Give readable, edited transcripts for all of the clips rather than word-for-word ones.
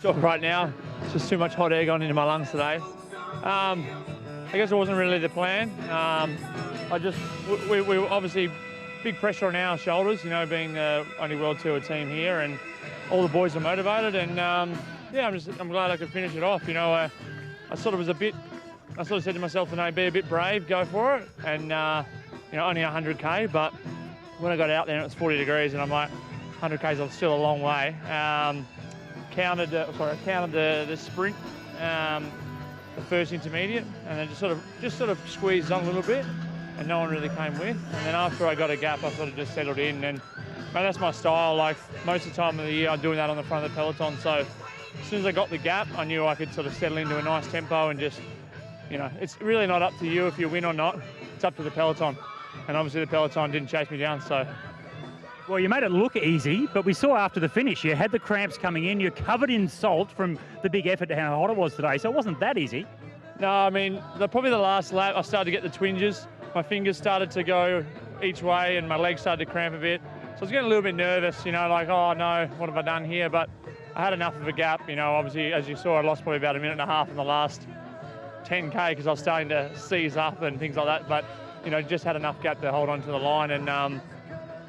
So right now, it's just too much hot air going into my lungs today. I guess it wasn't really the plan. We obviously big pressure on our shoulders, you know, being the only World Tour team here, and all the boys are motivated. And yeah, I'm glad I could finish it off. You know, I sort of said to myself tonight, be a bit brave, go for it, and you know, only 100k. But when I got out there, it was 40 degrees, and I'm like, 100k is still a long way. Counted the sprint, the first intermediate, and then just sort of squeezed on a little bit, and no one really came with. And then after I got a gap, I sort of just settled in, and man, that's my style. Like most of the time of the year, I'm doing that on the front of the peloton. So as soon as I got the gap, I knew I could sort of settle into a nice tempo and just, you know, it's really not up to you if you win or not. It's up to the peloton, and obviously the peloton didn't chase me down. So. Well, you made it look easy, but we saw after the finish, you had the cramps coming in, you're covered in salt from the big effort how hot it was today, so it wasn't that easy. No, I mean, probably the last lap, I started to get the twinges. My fingers started to go each way and my legs started to cramp a bit. So I was getting a little bit nervous, you know, like, oh no, what have I done here? But I had enough of a gap, you know, obviously, as you saw, I lost probably about a minute and a half in the last 10K because I was starting to seize up and things like that. But, you know, just had enough gap to hold on to the line. And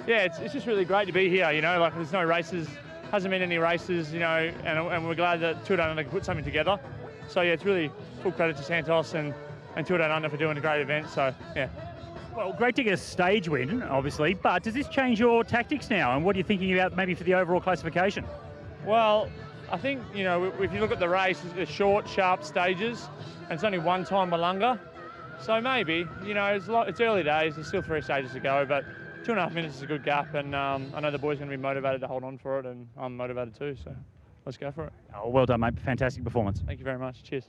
yeah, it's just really great to be here, you know, like there's no races, hasn't been any races, you know, and we're glad that Tour Down Under put something together. So yeah, it's really full credit to Santos and Tour Down Under for doing a great event, so yeah. Well, great to get a stage win, obviously, but does this change your tactics now, and what are you thinking about maybe for the overall classification? Well, I think, you know, if you look at the race, it's short, sharp stages, and it's only one time Malunga. So maybe, you know, it's early days, there's still 3 stages to go, but 2.5 minutes is a good gap, and I know the boys are going to be motivated to hold on for it, and I'm motivated too, so let's go for it. Oh, well done, mate. Fantastic performance. Thank you very much. Cheers.